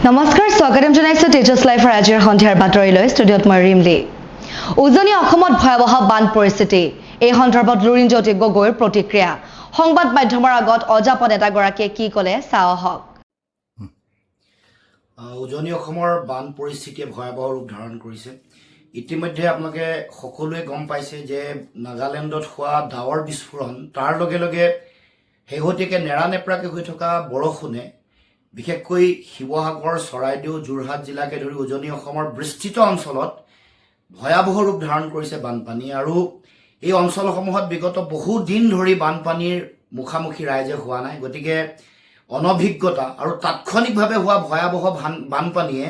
নমস্কাৰ স্বাগতম জনাইছো তেজছ লাইভৰ আজিৰ সন্ধিয়াৰ বাতৰিলৈ ষ্টুডিঅ'ত মই ৰিমলি উজনি অসমত ভয়াৱহ বান পৰিস্থিতি এই সন্দৰ্ভত লুৰিণজ্যোতি গগৈৰ প্ৰতিক্ৰিয়া সংবাদ মাধ্যমৰ আগত অজাপ নেতাগৰাকীয়ে কি ক'লে চাওঁ আহক উজনি অসমৰ বান পৰিস্থিতিয়ে ভয়াৱহ ৰূপ ধাৰণ কৰিছে ইতিমধ্যে আপোনালোকে সকলোৱে গম পাইছে যে নাগালেণ্ডত হোৱা ডাৱৰ বিস্ফোৰণ তাৰ লগে লগে শেহতীয়াকৈ নেৰানেপেৰাকৈ হৈ থকা বৰষুণে বিশেষকৈ শিৱসাগৰ চৰাইদেউ যোৰহাট জিলাকে ধৰি উজনি অসমৰ বিস্তৃত অঞ্চলত ভয়াৱহ ৰূপ ধাৰণ কৰিছে বানপানী আৰু এই অঞ্চলসমূহত বিগত বহু দিন ধৰি বানপানীৰ মুখামুখি ৰাইজে হোৱা নাই গতিকে অনভিজ্ঞতা আৰু তাৎক্ষণিকভাৱে হোৱা ভয়াৱহ বানপানীয়ে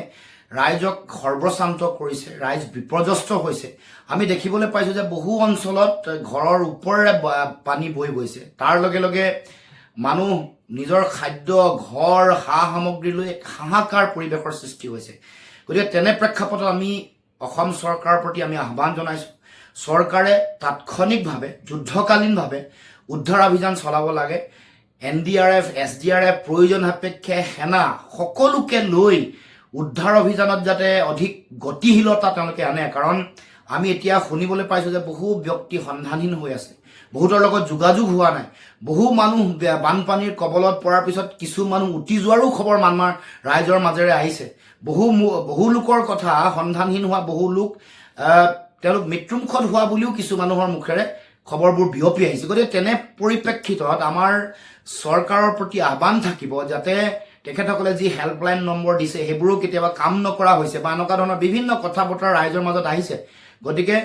ৰাইজক সৰ্বশান্ত কৰিছে ৰাইজ বিপৰ্যস্ত হৈছে আমি দেখিবলৈ পাইছোঁ যে বহু অঞ্চলত ঘৰৰ ওপৰেৰে পানী বৈ গৈছে তাৰ লগে লগে মানুহ নিজৰ খাদ্য ঘৰ সা সামগ্ৰী লৈ হাহাকাৰ পৰিৱেশৰ সৃষ্টি হৈছে গতিকে তেনে প্ৰেক্ষাপটত আমি অসম চৰকাৰৰ প্ৰতি আমি আহ্বান জনাইছোঁ চৰকাৰে তাৎক্ষণিকভাৱে যুদ্ধকালীনভাৱে উদ্ধাৰ অভিযান চলাব লাগে NDRF SDRF প্ৰয়োজন সাপেক্ষে সেনা সকলোকে লৈ উদ্ধাৰ অভিযানত যাতে অধিক গতিশীলতা তেওঁলোকে আনে কাৰণ আমি এতিয়া শুনিবলৈ পাইছোঁ যে বহু ব্যক্তি সন্ধানহীন হৈ আছে বহুতৰ লগত যোগাযোগ হোৱা নাই বহু মানুহ বানপানীৰ কবলত পৰাৰ পিছত কিছু মানুহ উটি যোৱাৰো খবৰ আমাৰ ৰাইজৰ মাজেৰে আহিছে বহু লোকৰ কথা সন্ধানহীন হোৱা বহু লোক তেওঁলোক মৃত্যুমুখত হোৱা বুলিও কিছু মানুহৰ মুখেৰে খবৰবোৰ বিয়পি আহিছে গতিকে তেনে পৰিপ্ৰেক্ষিতত আমাৰ চৰকাৰৰ প্ৰতি আহ্বান থাকিব যাতে তেখেতসকলে যি হেল্পলাইন নম্বৰ দিছে সেইবোৰো কেতিয়াবা কাম নকৰা হৈছে বা এনেকুৱা ধৰণৰ বিভিন্ন কথা বতৰা ৰাইজৰ মাজত আহিছে গতিকে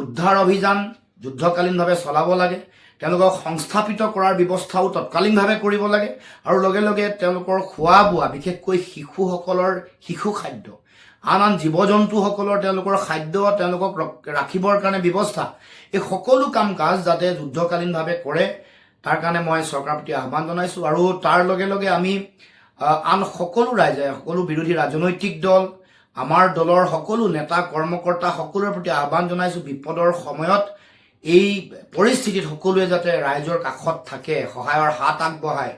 উদ্ধাৰ অভিযান যুদ্ধকালীনভাৱে চলাব লাগে তেওঁলোকক সংস্থাপিত কৰাৰ ব্যৱস্থাও তৎকালীনভাৱে কৰিব লাগে আৰু লগে লগে তেওঁলোকৰ খোৱা বোৱা বিশেষকৈ শিশুসকলৰ শিশু খাদ্য আন জীৱ জন্তুসকলৰ তেওঁলোকৰ খাদ্য তেওঁলোকক ৰাখিবৰ কাৰণে ব্যৱস্থা এই সকলো কাম কাজ যাতে যুদ্ধকালীনভাৱে কৰে তাৰ কাৰণে মই চৰকাৰৰ প্ৰতি আহ্বান জনাইছোঁ আৰু তাৰ লগে লগে আমি আন সকলো ৰাইজে সকলো বিৰোধী ৰাজনৈতিক দল আমাৰ দলৰ সকলো নেতা কৰ্মকৰ্তা সকলোৰে প্ৰতি আহ্বান জনাইছোঁ বিপদৰ সময়ত এই পৰিস্থিতিত সকলোৱে যাতে ৰাইজৰ কাষত থাকে সহায়ৰ হাত আগবঢ়ায়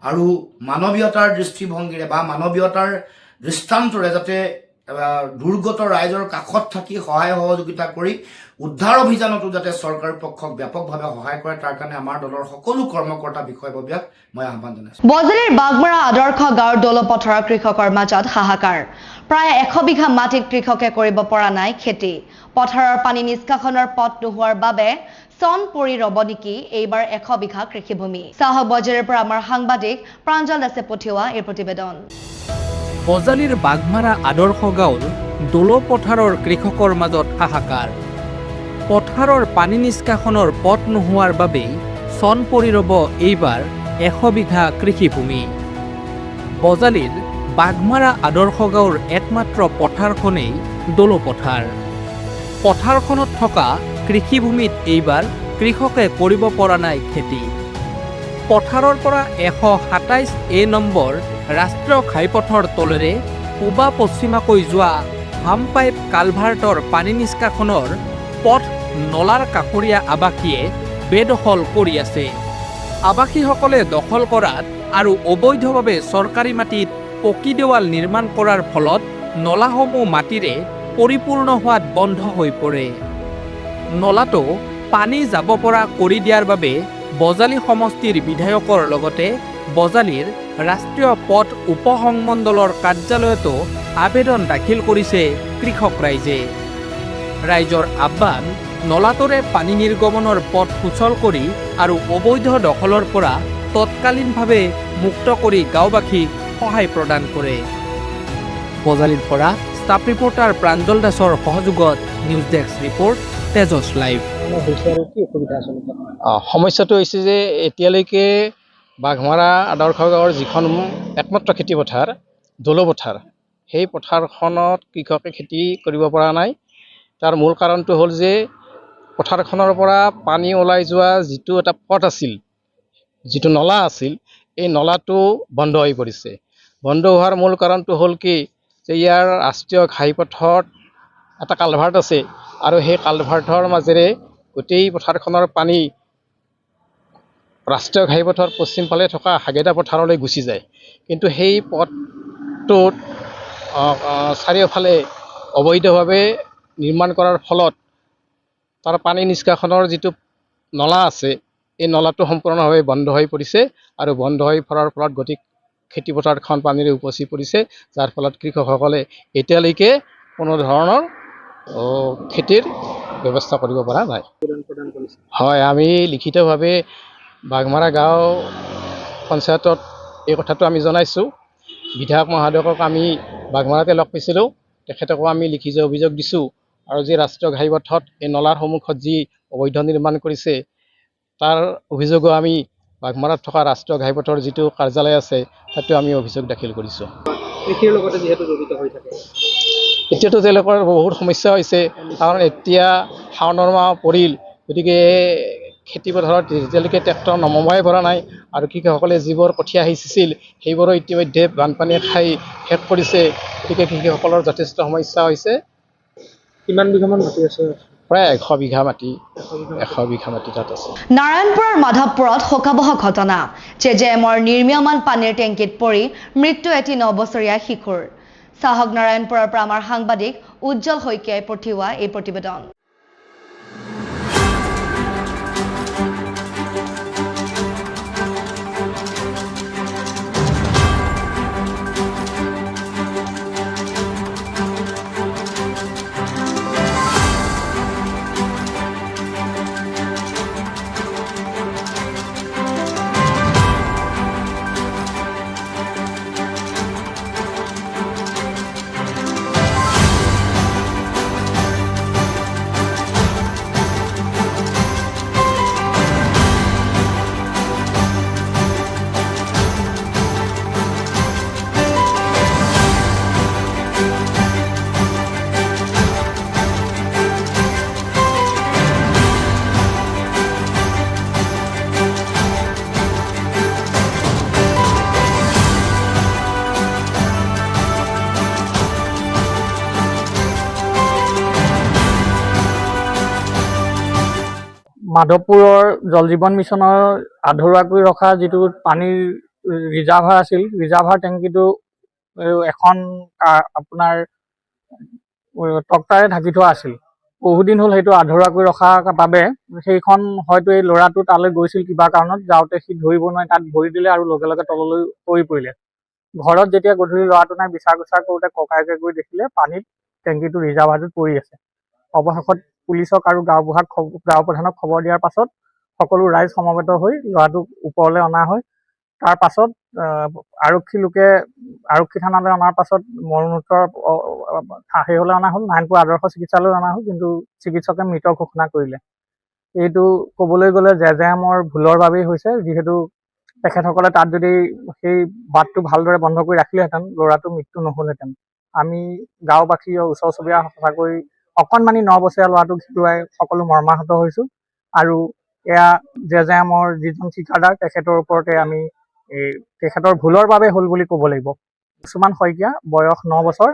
আৰু মানৱীয়তাৰ দৃষ্টিভংগীৰে বা মানৱীয়তাৰ দৃষ্টান্তৰে যাতে দুৰ্গত ৰাইজৰ কাষত থাকি সহায় সহযোগিতা কৰি উদ্ধাৰ অভিযানতো যাতে চৰকাৰী পক্ষক ব্যাপকভাৱে সহায় কৰে তাৰ কাৰণে আমাৰ দলৰ সকলো কৰ্মকৰ্তা বিষয়ববীয়াক মই আহ্বান জনাইছোঁ বজালিৰ বাগমাৰা আদৰ্শ গাঁৱৰ দলপথাৰৰ কৃষকৰ মাজত হাহাকাৰ প্ৰায় 100 বিঘা মাটিত কৃষকে কৰিব পৰা নাই খেতি পথাৰৰ পানী নিষ্কাশনৰ পথ নোহোৱাৰ বাবে চন পৰি ৰব নেকি এইবাৰ 100 বিঘা কৃষিভূমি চাহক বজাৰৰ পৰা আমাৰ সাংবাদিক প্ৰাঞ্জল দাসে পঠিওৱা এই প্ৰতিবেদন বজালিৰ বাগমাৰা আদৰ্শ গাঁৱৰ দলপথাৰৰ কৃষকৰ মাজত হাহাকাৰ পথাৰৰ পানী নিষ্কাশনৰ পথ নোহোৱাৰ বাবেই চন পৰি ৰব এইবাৰ 100 বিঘা কৃষিভূমি বজালিৰ বাগমাৰা আদৰ্শ গাঁৱৰ একমাত্ৰ পথাৰখনেই দলপথাৰ পথাৰখনত থকা কৃষিভূমিত এইবাৰ কৃষকে কৰিব পৰা নাই খেতি পথাৰৰ পৰা 127 নম্বৰ ৰাষ্ট্ৰীয় ঘাইপথৰ তলেৰে পূবা পশ্চিমাকৈ যোৱা হাম পাইপ কালভাৰ্টৰ পানী নিষ্কাশনৰ পথ নলাৰ কাষৰীয়া আৱাসীয়ে বেদখল কৰি আছে আৱাসীসকলে দখল কৰাত আৰু অবৈধভাৱে চৰকাৰী মাটিত পকী দেৱাল নিৰ্মাণ কৰাৰ ফলত নলাসমূহ মাটিৰে পৰিপূৰ্ণ হোৱাত বন্ধ হৈ পৰে নলাটো পানী যাব পৰা কৰি দিয়াৰ বাবে বজালী সমষ্টিৰ বিধায়কৰ লগতে বজালীৰ ৰাষ্ট্ৰীয় পথ উপসংমণ্ডলৰ কাৰ্যালয়তো আবেদন দাখিল কৰিছে কৃষক ৰাইজৰ আহ্বান নলাটোৰে পানী নিৰ্গমনৰ পথ সুচল কৰি আৰু অবৈধ দখলৰ পৰা তৎকালীনভাৱে মুক্ত কৰি গাঁওবাসীক সহায় প্ৰদান কৰে বজালীৰ পৰা ষ্টাফ ৰিপৰ্টাৰ প্ৰাঞ্জল দাসৰ সহযোগত news desk report Tejas live সমস্যাটো হৈছে যে এতিয়ালৈকে বাঘমাৰা আদৰ্শ গাঁৱৰ যিখন একমাত্ৰ খেতি পথাৰ দলপথাৰ সেই পথাৰখনত কৃষকে খেতি কৰিব পৰা নাই তাৰ মূল কাৰণটো হ'ল যে পথাৰখনৰ পৰা পানী ওলাই যোৱা যিটো এটা পথ আছিল যিটো নলা আছিল এই নলাটো বন্ধ হৈ পৰিছে বন্ধ হোৱাৰ মূল কাৰণটো হ'ল কি যে ইয়াৰ ৰাষ্ট্ৰীয় ঘাইপথত এটা কালভাৰ্ট আছে আৰু সেই কালভাৰ্টৰ মাজেৰে গোটেই পথাৰখনৰ পানী ৰাষ্ট্ৰীয় ঘাইপথৰ পশ্চিম ফালে থকা হাগেদা পথাৰলৈ গুচি যায় কিন্তু সেই পথটোত চাৰিওফালে অবৈধভাৱে নিৰ্মাণ কৰাৰ ফলত তাৰ পানী নিষ্কাশনৰ যিটো নলা আছে এই নলাটো সম্পূৰ্ণভাৱে বন্ধ হৈ পৰিছে আৰু বন্ধ হৈ পৰাৰ ফলত গোটেই খেতিপথাৰখন পানীৰে উপচি পৰিছে, যাৰ ফলত কৃষকসকলে এতিয়ালৈকে কোনো ধৰণৰ খেতিৰ ব্যৱস্থা কৰিব পৰা নাই। হয়, আমি লিখিতভাৱে বাঘমাৰা গাঁও পঞ্চায়তত এই কথাটো আমি জনাইছোঁ। বিধায়ক মহোদয়ক আমি বাঘমাৰাতে লগ পাইছিলোঁ, তেখেতকো আমি লিখিত অভিযোগ দিছোঁ আৰু যি ৰাষ্ট্ৰীয় ঘাইপথত এই নলাৰ সন্মুখত যি অবৈধ নিৰ্মাণ কৰিছে তাৰ অভিযোগো আমি বাঘমাৰাত থকা ৰাষ্ট্ৰীয় ঘাইপথৰ যিটো কাৰ্যালয় আছে তাতো আমি অভিযোগ দাখিল কৰিছোঁ। কৃষিৰ লগতে যিহেতু জড়িত হৈ থাকে, এতিয়াতো তেওঁলোকৰ বহুত সমস্যা হৈছে, কাৰণ এতিয়া শাওণৰ মাহ পৰিল, গতিকে খেতিপথাৰত যেতিয়ালৈকে ট্ৰেক্টৰ নমোৱাই পৰা নাই আৰু কৃষকসকলে যিবোৰ কঠীয়া সিঁচিছিল সেইবোৰো ইতিমধ্যে বানপানীয়ে খাই শেষ কৰিছে, গতিকে কৃষকসকলৰ যথেষ্ট সমস্যা হৈছে। কিমান বিঘামান মাটি আছে? প্ৰায় 100 বিঘা মাটি, 100 বিঘা মাটি তাত আছে। নাৰায়ণপুৰৰ মাধৱপুৰত শোকাবহ ঘটনা। জেজেএমৰ নিৰ্মীয়মান পানীৰ টেংকিত পৰি মৃত্যু এটি 9 বছৰীয়া শিশুৰ। চাহক নাৰায়ণপুৰৰ পৰা আমাৰ সাংবাদিক উজ্জ্বল শইকীয়াই পঠিওৱা এই প্ৰতিবেদন। মাধৱপুৰৰ জল জীৱন মিছনৰ আধৰুৱাকৈ ৰখা যিটো পানীৰ ৰিজাৰ্ভাৰ আছিল, ৰিজাৰ্ভাৰ টেংকিটো এখন আপোনাৰ টক্টাৰে ঢাকি থোৱা আছিল। বহুদিন হ'ল সেইটো আধৰুৱাকৈ ৰখাৰ বাবে সেইখন হয়তো এই ল'ৰাটো তালৈ গৈছিল কিবা কাৰণত, যাওঁতে সি ধৰিব নোৱাৰি তাত ভৰি দিলে আৰু লগে লগে তললৈ পৰি পৰিলে। ঘৰত যেতিয়া গধূলি ল'ৰাটো নাই বিচাৰ কুচাৰ কৰোঁতে ককায়েকে গৈ দেখিলে পানীত টেংকিটো ৰিজাৰ্ভাৰটোত পৰি আছে। অৱশেষত পুলিচক আৰু গাঁও প্ৰধানক খবৰ দিয়াৰ পাছত সকলো ৰাইজ সমবেত হৈ ল'ৰাটোক ওপৰলৈ অনা হয়। তাৰ পাছত আৰক্ষী থানালৈ অনাৰ পাছত মৰণোত্তৰ সেইলৈ অনা হ'ল, নাৰায়ণপুৰ আদৰ্শ চিকিৎসালয়লৈ অনা হ'ল, কিন্তু চিকিৎসকে মৃত ঘোষণা কৰিলে। এইটো ক'বলৈ গ'লে জেজেএমৰ ভুলৰ বাবেই হৈছে, যিহেতু তেখেতসকলে তাত যদি সেই বাটটো ভালদৰে বন্ধ কৰি ৰাখিলেহেঁতেন ল'ৰাটোৰ মৃত্যু নহ'লহেঁতেন। আমি গাঁওবাসী ওচৰ চুবুৰীয়া সঁচাকৈ অকণমানি 9 বছৰীয়া ল'ৰাটোক হেৰুৱাই সকলো মৰ্মাহত হৈছোঁ আৰু এয়া জেজেএমৰ যিজন ঠিকাদাৰ তেখেতৰ ওপৰতে আমি তেখেতৰ ভুলৰ বাবে হ'ল বুলি ক'ব লাগিব। কিছুমান শইকীয়া, বয়স 9 বছৰ,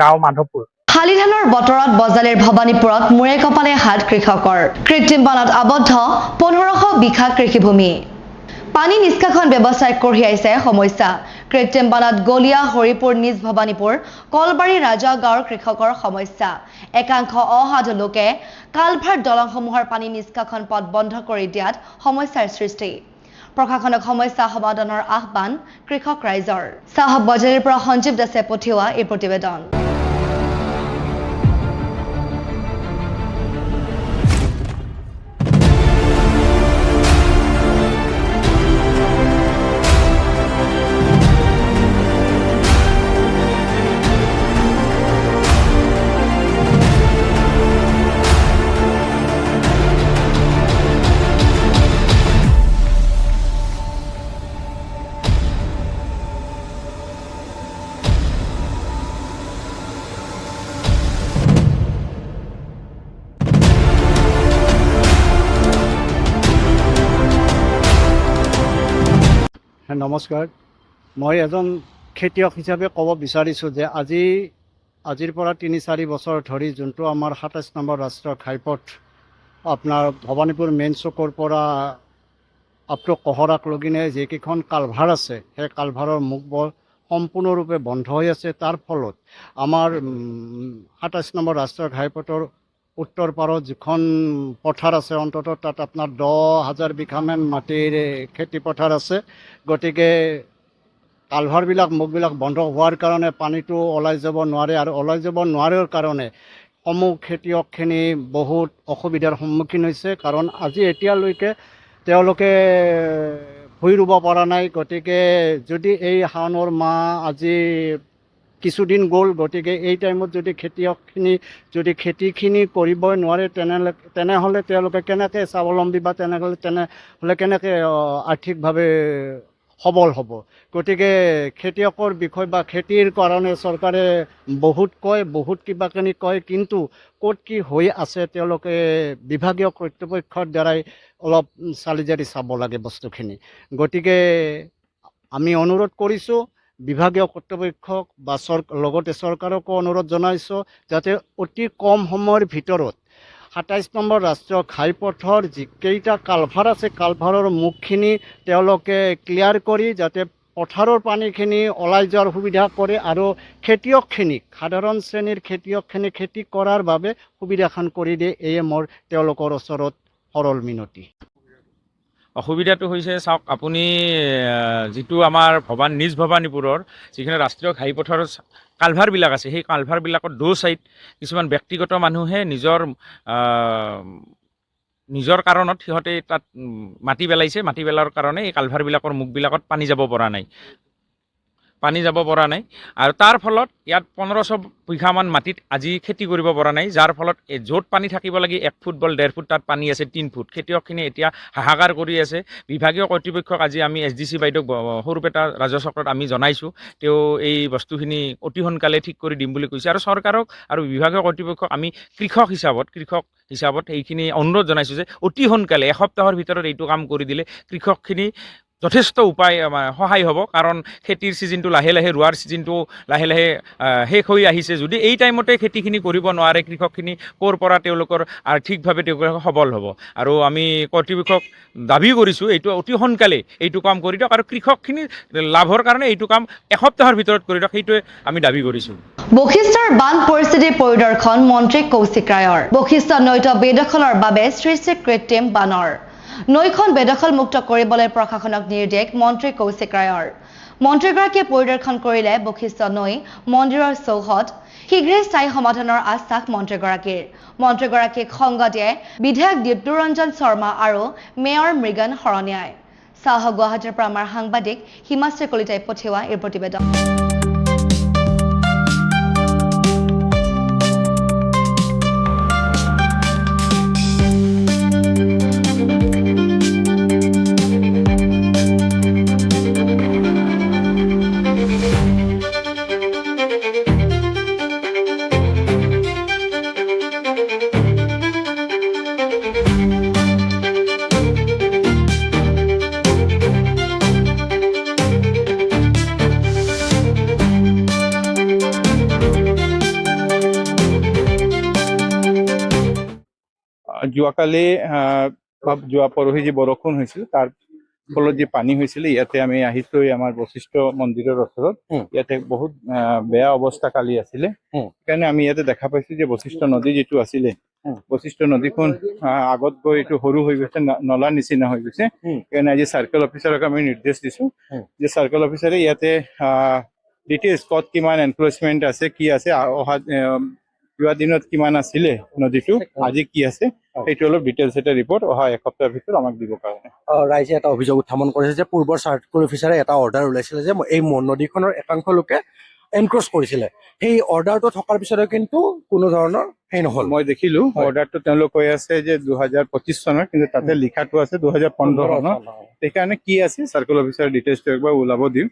গাঁও মাধৱপুৰ। শালি ধানৰ বতৰত বজালিৰ ভৱানীপুৰত মূৰে কপালে হাত কৃষকৰ। কৃত্ৰিম বানত আবদ্ধ 1500 বিঘা কৃষিভূমি। পানী নিষ্কাশন ব্যৱস্থাই কঢ়িয়াইছে সমস্যা। কৃত্ৰিম বানত গলীয়া হৰিপুৰ নিজ ভৱানীপুৰ কলবাৰী ৰাজা গাঁৱৰ কৃষকৰ সমস্যা। একাংশ অসাধু লোকে কালভাৰ্ট দলংসমূহৰ পানী নিষ্কাশন পথ বন্ধ কৰি দিয়াত সমস্যাৰ সৃষ্টি। প্ৰশাসনক সমস্যা সমাধানৰ আহ্বান কৃষক ৰাইজৰ। চাহক বজালিৰ পৰা সঞ্জীৱ দাসে পঠিওৱা এই প্ৰতিবেদন। নমস্কাৰ, মই এজন খেতিয়ক হিচাপে ক'ব বিচাৰিছোঁ যে আজিৰ পৰা 3-4 বছৰ ধৰি যোনটো আমাৰ 27 নম্বৰ ৰাষ্ট্ৰীয় ঘাইপথ আপোনাৰ ভৱানীপুৰ মেইন চকৰ পৰা আপ টু কহৰাক লগিনে যিকেইখন কালভাৰ আছে সেই কালভাৰৰ মুখবোৰ সম্পূৰ্ণৰূপে বন্ধ হৈ আছে। তাৰ ফলত আমাৰ ২৭ নম্বৰ ৰাষ্ট্ৰীয় ঘাইপথৰ উত্তৰ পাৰত যিখন পথাৰ আছে, অন্ততঃ তাত আপোনাৰ 10,000 বিঘামান মাটিৰ খেতি পথাৰ আছে। গতিকে কালভাৰবিলাক মুখবিলাক বন্ধ হোৱাৰ কাৰণে পানীটো ওলাই যাব নোৱাৰে, আৰু ওলাই যাব নোৱাৰাৰ কাৰণে সমূহ খেতিয়কখিনি বহুত অসুবিধাৰ সন্মুখীন হৈছে। কাৰণ আজি এতিয়ালৈকে তেওঁলোকে ভুই ৰুব পৰা নাই। গতিকে যদি এই শাওণৰ মাহ আজি কিছুদিন গ'ল, গতিকে এই টাইমত যদি খেতিয়কখিনি যদি খেতিখিনি কৰিবই নোৱাৰে, তেনেহ'লে তেওঁলোকে কেনেকৈ স্বাৱলম্বী বা তেনেহ'লে কেনেকৈ আৰ্থিকভাৱে সবল হ'ব। গতিকে খেতিয়কৰ বিষয় বা খেতিৰ কাৰণে চৰকাৰে বহুত কয়, বহুত কিবাকিনি কয়, কিন্তু ক'ত কি হৈ আছে তেওঁলোকে বিভাগীয় কৰ্তৃপক্ষৰ দ্বাৰাই অলপ চালি জাৰি চাব লাগে বস্তুখিনি। গতিকে আমি অনুৰোধ কৰিছোঁ বিভাগীয় কৰ্তৃপক্ষক বা লগতে চৰকাৰকো অনুৰোধ জনাইছোঁ যাতে অতি কম সময়ৰ ভিতৰত ২৭ নম্বৰ ৰাষ্ট্ৰীয় ঘাইপথৰ যিকেইটা কালভাৰ আছে, কালভাৰৰ মুখখিনি তেওঁলোকে ক্লিয়াৰ কৰি যাতে পথাৰৰ পানীখিনি ওলাই যোৱাৰ সুবিধা কৰে, আৰু খেতিয়কখিনিক, সাধাৰণ শ্ৰেণীৰ খেতিয়কখিনি খেতি কৰাৰ বাবে সুবিধাখন কৰি দিয়ে। এয়ে মোৰ তেওঁলোকৰ ওচৰত সৰল মিনতি। অসুবিধাটো হৈছে, চাওক আপুনি যিটো আমাৰ নিজ ভৱানীপুৰৰ যিখিনি ৰাষ্ট্ৰীয় ঘাইপথৰ কালভাৰবিলাক আছে, সেই কালভাৰবিলাকত চাইড কিছুমান ব্যক্তিগত মানুহে নিজৰ কাৰণত সিহঁতে তাত মাটি পেলাইছে। মাটি পেলাৰ কাৰণে এই কালভাৰবিলাকৰ মুখবিলাকত পানী যাব পৰা নাই। আৰু তাৰ ফলত ইয়াত 1500 বিঘামান মাটিত আজি খেতি কৰিব পৰা নাই, যাৰ ফলত য'ত পানী থাকিব লাগে 1 ফুট বল 1.5 ফুট, তাত পানী আছে 3 ফুট। খেতিয়কখিনি এতিয়া হাহাকাৰ কৰি আছে। বিভাগীয় কৰ্তৃপক্ষক আজি আমি SDC বাইদেউক সৰুপেটা ৰাজচক্ৰত আমি জনাইছোঁ। তেওঁ এই বস্তুখিনি অতি সোনকালে ঠিক কৰি দিম বুলি কৈছে। আৰু চৰকাৰক আৰু বিভাগীয় কৰ্তৃপক্ষক আমি কৃষক হিচাপত এইখিনি অনুৰোধ জনাইছোঁ যে অতি সোনকালে এসপ্তাহৰ ভিতৰত এইটো কাম কৰি দিলে কৃষকখিনি যথেষ্ট সহায় হ'ব। কাৰণ খেতিৰ ছিজনটো লাহে লাহে, ৰোৱাৰ ছিজনটো লাহে লাহে শেষ হৈ আহিছে। যদি এই টাইমতে খেতিখিনি কৰিব নোৱাৰে কৃষকখিনি, ক'ৰ পৰা তেওঁলোকৰ আৰ্থিকভাৱে তেওঁলোকে সবল হ'ব। আৰু আমি কৰ্তৃপক্ষক দাবী কৰিছোঁ এইটো অতি সোনকালে এইটো কাম কৰি দিয়ক, আৰু কৃষকখিনি লাভৰ কাৰণে এইটো কাম এসপ্তাহৰ ভিতৰত কৰি দিয়ক, সেইটোৱে আমি দাবী কৰিছোঁ। বশিষ্ঠৰ বান পৰিস্থিতি পৰিদৰ্শন মন্ত্ৰী কৌশিক ৰায়ৰ। বশিষ্ঠ নৈত বেদখলৰ বাবে সৃষ্টি কৃত্ৰিম বানৰ। নৈখন বেদখলমুক্ত কৰিবলৈ প্ৰশাসনক নিৰ্দেশ মন্ত্ৰী কৌশিক ৰায়ৰ। মন্ত্ৰীগৰাকীয়ে পৰিদৰ্শন কৰিলে বশিষ্ঠ নৈ, মন্দিৰৰ চৌহদ। শীঘ্ৰেই স্থায়ী সমাধানৰ আশ্বাস মন্ত্ৰীগৰাকীৰ। মন্ত্ৰীগৰাকীক সংগ দিয়ে বিধায়ক দীপ্তিৰঞ্জন শৰ্মা আৰু মেয়ৰ মৃগান শৰণীয়াই। চাহ গুৱাহাটীৰ পৰা আমাৰ সাংবাদিক হিমাশ্ৰী কলিতাই পঠিওৱা এই প্ৰতিবেদন। যোৱাকালি যোৱা পৰহি যি বৰষুণ হৈছিল তাৰ ফলত যি পানী হৈছিল, ইয়াতে আমি আহিছো আমাৰ বশিষ্ঠ মন্দিৰৰ ওচৰত। ইয়াতে বহুত বেয়া অৱস্থা কালি আছিলে। সেইকাৰণে আমি ইয়াতে দেখা পাইছো যে বশিষ্ঠ নদী যিটো আছিলে, বশিষ্ঠ নদীখন আগত গৈ এইটো সৰু হৈ গৈছে, নলাৰ নিচিনা হৈ গৈছে। সেইকাৰণে আজি চাৰ্কেল অফিচাৰক আমি নিৰ্দেশ দিছো যে চাৰ্কেল অফিচাৰে ইয়াতে ডিটেইলছ ক'ত কিমান এনক্ৰচমেণ্ট আছে, কি আছে, অহা যোৱা দিনত কিমান আছিলে নদীটো, আজি কি আছে, সেইটো অলপ ডিটেইলছ এটা ৰিপৰ্ট অহা এসপ্তাহৰ ভিতৰত আমাক দিবৰ কাৰণে। ৰাইজে এটা অভিযোগ উত্থাপন কৰিছে যে পূৰ্বৰ চাৰ্কেল অফিচাৰে এটা অৰ্ডাৰ ওলাইছিলে যে এই নদীখনৰ একাংশ লোকে এনক্ৰচ কৰিছিলে। সেই অৰ্ডাৰটো থকাৰ পিছতে কিন্তু কোনো ধৰণৰ নহ'ল। মই দেখিলো অৰ্ডাৰটো তেওঁলোক কৈ আছে যে 2025 চনৰ, কিন্তু তাতে লিখাটো আছে 2015 চনৰ। সেইকাৰণে কি আছে চাৰ্কেল অফিচাৰ ডিটেইলছটো একবাৰ ওলাব দিম।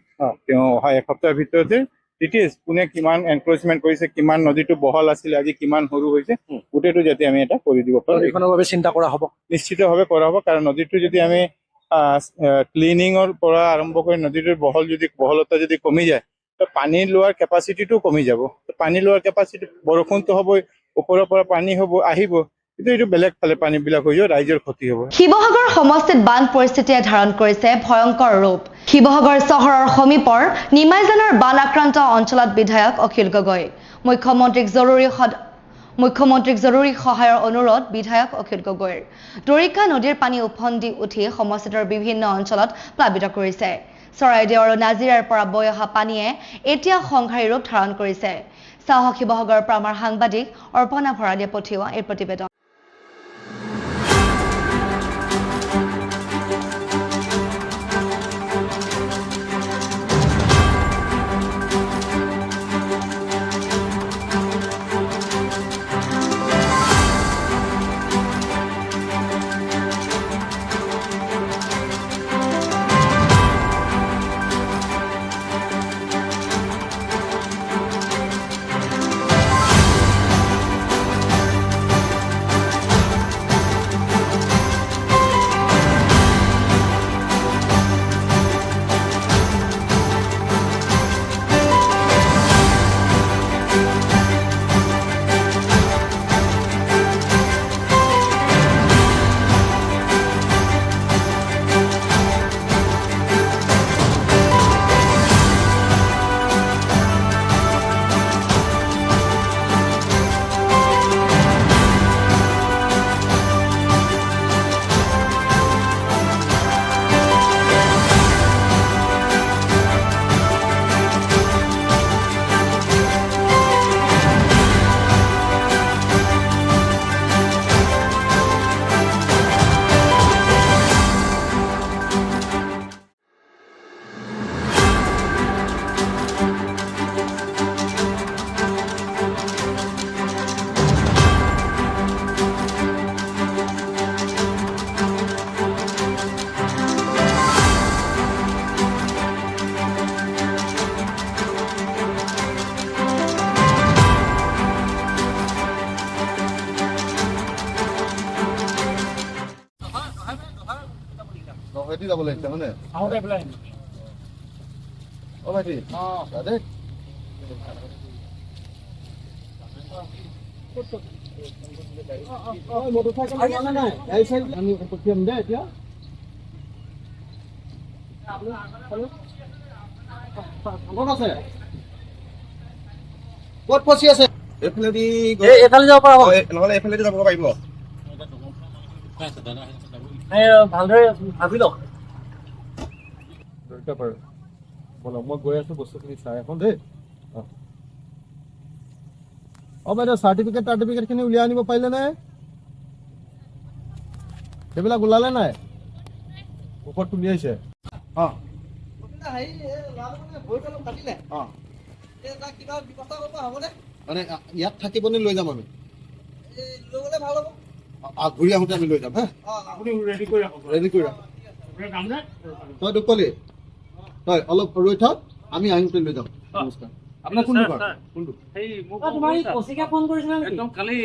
তেওঁ অহা এসপ্তাহৰ ভিতৰতে ডিটেইলছ কোনে কিমান এনক্ৰচমেণ্ট কৰিছে, কিমান নদীটো বহল আছিলে, আজি কিমান সৰু হৈছে, গোটেইটো যাতে আমি এটা কৰি দিব পাৰোঁ। এইখনৰ বাবে চিন্তা কৰা হ'ব, নিশ্চিতভাৱে কৰা হ'ব। কাৰণ নদীটো যদি আমি ক্লিনিঙৰ পৰা আৰম্ভ কৰি নদীটোৰ বহলতা যদি কমি যায়, তো পানী লোৱাৰ কেপাচিটিটো কমি যাব। পানী লোৱাৰ কেপাচিটি, বৰষুণটো হ'বই, ওপৰৰ পৰা পানী আহিব, কিন্তু এইটো বেলেগ ফালে পানীবিলাক হৈ যাব, ৰাইজৰ ক্ষতি হ'ব। শিৱসাগৰ সমষ্টিত বান পৰিস্থিতিয়ে ধাৰণ কৰিছে ভয়ংকৰ ৰূপ। শিৱসাগৰ চহৰৰ সমীপৰ নিমাইজানৰ বান আক্ৰান্ত অঞ্চলত বিধায়ক অখিল গগৈ। মুখ্যমন্ত্ৰীক জৰুৰী সহায়ৰ অনুৰোধ বিধায়ক অখিল গগৈৰ। দৰিকা নদীৰ পানী উফন্দি উঠি সমষ্টিটোৰ বিভিন্ন অঞ্চলত প্লাবিত কৰিছে। চৰাইদেউ আৰু নাজিৰাৰ পৰা বৈ অহা পানীয়ে এতিয়া সংঘাৰী ৰূপ ধাৰণ কৰিছে। চাওক শিৱসাগৰৰ পৰা আমাৰ সাংবাদিক অৰ্পণা ভৰালীয়ে পঠিওৱা এই প্ৰতিবেদন। যাব লাগিছে মানে আহোঁতে পেলাই অ ভাইটি দেখ মটৰচাইকেল নাই এই চাইড আমি পঠিয়াম দে এতিয়া আছে ক'ত ফচি আছে এইফালেদি এইফালে যাব পৰা হ'ব নহ'লে এইফালেদি যাব পাৰিব ভালদৰে ভাবি লওক মই গৈ আছো বস্তুখিনি চাই এখন দেই বাইদেউ চাৰ্টিফিকেট খিনি উলিয়াই আনিব পাৰিলে নে সেইবিলাক ওলালে নাই ওপৰত তুলি আহিছে মানে ইয়াত থাকিবনে লৈ যাম আমি ঘূৰি আহোঁতে আমি লৈ যাম হা আপুনি ৰেডি কৰি ৰাখক তই দুকলি তই অলপ ৰৈ থাক আমি আহোঁতে লৈ যাম নমস্কাৰ আপোনাৰ কোনটো ঘৰ কোনটো একদম কালি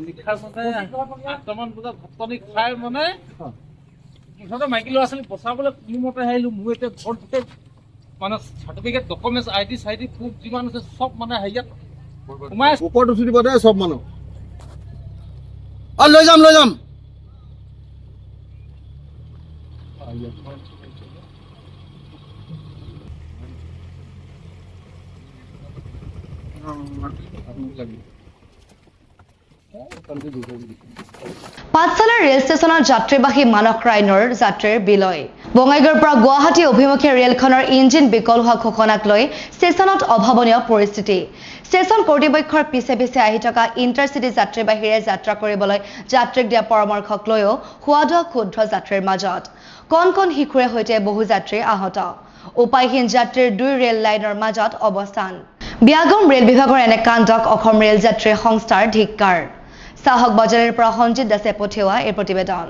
নিশাৰ মতে 8টামান বজাত ভাত পানী খাই মানে মুঠতে মাইকী ল'ৰা ছোৱালী বচাবলৈ কোনোমতে আহিলোঁ মোৰ এতিয়া ঘৰত গোটেই মানে চাৰ্টিফিকেট ডকুমেণ্টছ ID প্ৰুফ যিমান আছে চব মানে হেৰিয়াত সোমাই ওপৰত উঠি দিব দেই চব মানুহ লৈ যাম পাঠশালা ৰেল ষ্টেচনৰ যাত্ৰীবাহী মানস ৰাইনৰ যাত্ৰীৰ বিলয় বঙাইগাঁৱৰ পৰা গুৱাহাটী অভিমুখী ৰেলখনৰ ইঞ্জিন বিকল হোৱা ঘোষণাক লৈ ষ্টেচনত অভাৱনীয় পৰিস্থিতি ষ্টেচন কৰ্তৃপক্ষৰ পিছে পিছে আহি থকা ইণ্টাৰচিটি যাত্ৰীবাহীৰে যাত্ৰা কৰিবলৈ যাত্ৰীক দিয়া পৰামৰ্শক লৈও হোৱা ক্ষুদ্ৰ যাত্ৰীৰ মাজত কণ কণ শিশুৰে সৈতে বহু যাত্ৰী আহত উপায়হীন যাত্ৰীৰ 2 ৰেল লাইনৰ মাজত অৱস্থান বিয়াগম ৰেল বিভাগৰ এনে কাণ্ডক অসম ৰেল যাত্ৰী সংস্থাৰ ধিক্কাৰ চাহক বজাৰৰ পৰা সঞ্জিত দাসে পঠিওৱা এই প্ৰতিবেদন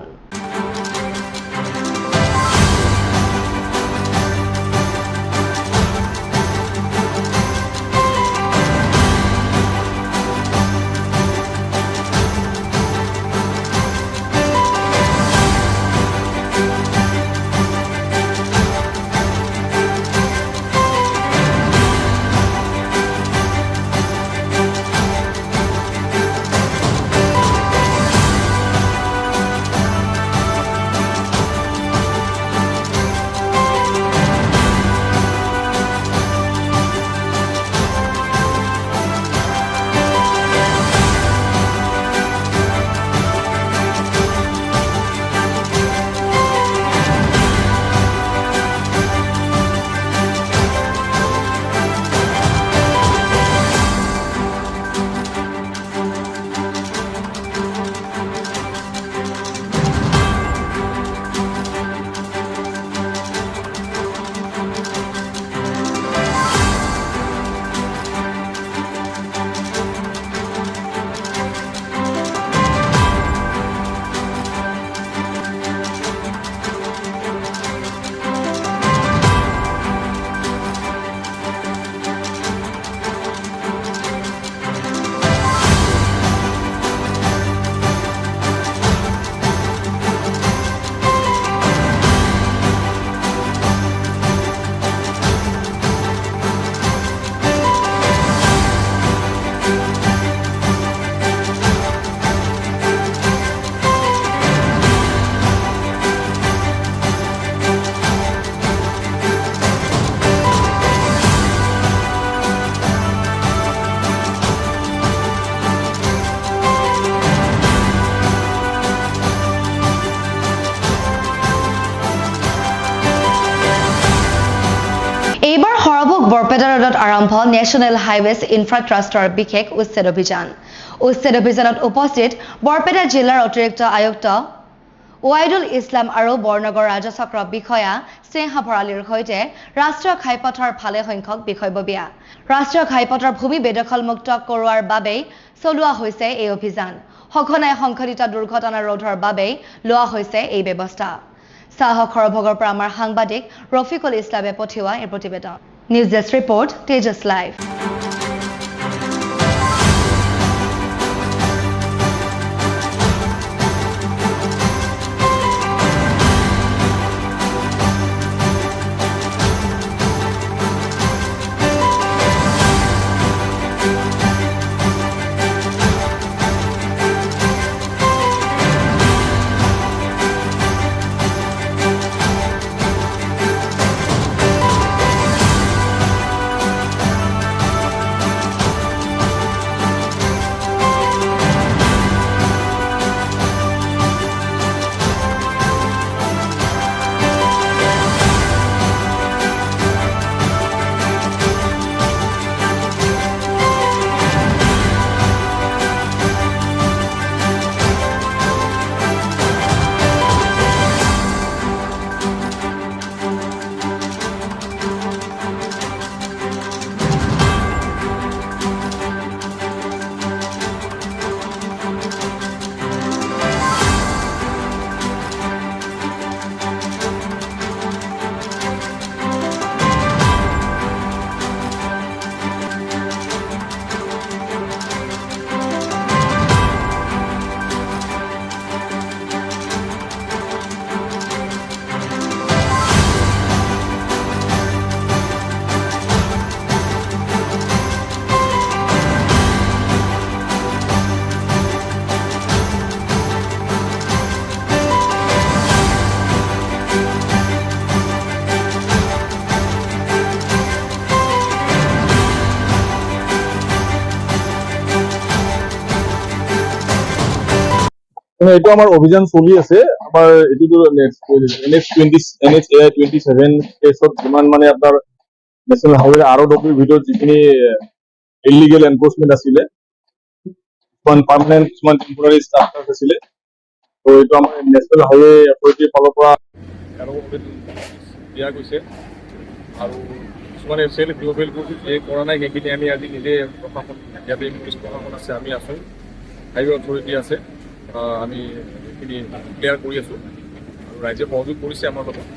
বৰপেটা ৰোডত আৰম্ভ নেশ্যনেল হাইৱেজ ইনফ্ৰাষ্ট্ৰাকচাৰ বিশেষ উচ্ছেদ অভিযান। উচ্ছেদ অভিযানত উপস্থিত বৰপেটা জিলাৰ অতিৰিক্ত আয়ুক্ত ওয়াইদুল ইছলাম আৰু বৰনগৰ ৰাজচক্ৰ বিষয়া স্নেহা ভৰালীৰ সৈতে ৰাষ্ট্ৰীয় ঘাইপথৰ ভালে সংখ্যক বিষয়ববীয়া। ৰাষ্ট্ৰীয় ঘাইপথৰ ভূমি বেদখলমুক্ত কৰোৱাৰ বাবেই চলোৱা হৈছে এই অভিযান। সঘনাই সংঘটিত দুৰ্ঘটনা ৰোধৰ বাবেই লোৱা হৈছে এই ব্যৱস্থা। চাহক সৰভোগৰ পৰা আমাৰ সাংবাদিক ৰফিকুল ইছলামে পঠিওৱা এই প্ৰতিবেদন। News desk report, Tejas live. এইটো আমাৰ অভিযান চলি আছে। আমাৰ এইটো NH27 কেছত যিমান মানে আপোনাৰ নেশ্যনেল হাইৱে ROWৰ ভিতৰত যিখিনি ইলিগেল এনফৰ্চমেণ্ট আছিলে, কিছুমান পাৰ্মানেণ্ট, কিছুমান টেম্পৰাৰী ষ্ট্ৰাকচাৰ আছিলে, তো এইটো আমাৰ নেশ্যনেল হাইৱে অথৰিটিৰ ফালৰ পৰা দিয়া গৈছে। আৰু কিছুমানে চেল্ফ গ্লোবেল কৰা নাই, সেইখিনি আমি আজি নিজে প্ৰশাসন, ইয়াতে পুলিচ প্ৰশাসন আছে, আমি আছোঁ, হাইৱে অথৰিটি আছে, আমি এইখিনি ক্লিয়াৰ কৰি আছোঁ আৰু ৰাইজে সহযোগ কৰিছে আমাৰ লগত।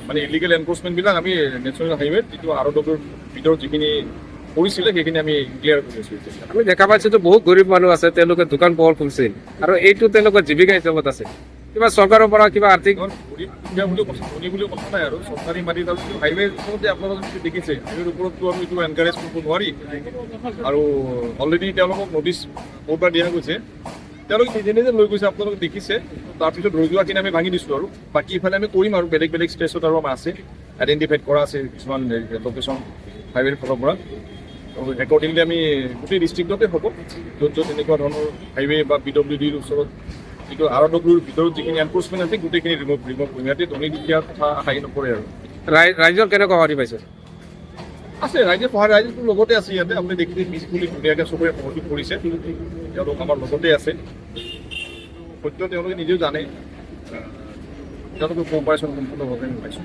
মানে ইলিগেল এনফৰ্চমেণ্টবিলাক আমি নেশ্যনেল হাইৱেত যিটো ROWৰ ভিতৰত যিখিনি কৰিছিলে সেইখিনি আমি ক্লিয়াৰ কৰি আছোঁ। আমি দেখা পাইছোঁ বহুত গৰীব মানুহ আছে, তেওঁলোকে দোকান পোহৰ খুলিছিল আৰু এইটো তেওঁলোকৰ জীৱিকা হিচাপত আছে। কিবা চৰকাৰৰ পৰা কিবা আৰ্থিক গৰীব বুলিও কথা নাই আৰু চৰকাৰী মাটিত আৰু হাইৱেৰ ওপৰতে আপোনালোকে যদি দেখিছে, হাইৱেৰ ওপৰততো আমি এইটো এনকাৰেজ কৰিব নোৱাৰি। আৰু অলৰেডি তেওঁলোকক নটিচ ক'ৰবাত দিয়া গৈছে, তেওঁলোকে নিজে নিজে লৈ গৈছে, আপোনালোকে দেখিছে। তাৰপিছত ৰৈ যোৱাখিনি আমি ভাঙি দিছোঁ আৰু বাকী ইফালে আমি কৰিম আৰু বেলেগ বেলেগ ষ্টেচত আৰু আমাৰ আছে, আইডেণ্টিফাইড কৰা আছে কিছুমান লোকেশ্যন হাইৱেৰ ফালৰ পৰা। একৰ্ডিংলি আমি গোটেই ডিষ্ট্ৰিক্টতে হ'ব, য'ত য'ত এনেকুৱা ধৰণৰ হাইৱে বা PWDৰ ওচৰত যিটো ROWৰ ভিতৰত যিখিনি এনফৰ্চমেণ্ট আছে গোটেইখিনি ৰিমভ কৰিম। ইয়াতে ধনী দুখীয়া কথা আহি নপৰে আৰু ৰাইজৰ কেনেকুৱা সহায় পাইছে? আছে ৰাইজে সহায়, ৰাইজটো লগতে আছে ইয়াতে। আপুনি দেখিছে পিছফুলি ধুনীয়াকৈ চবৰে সহযোগ কৰিছে, তেওঁলোক আমাৰ লগতে আছে। সত্য তেওঁলোকে নিজেও জানে, তেওঁলোকে কোঅপাৰেশ্যন সম্পূৰ্ণভাৱে পাইছোঁ।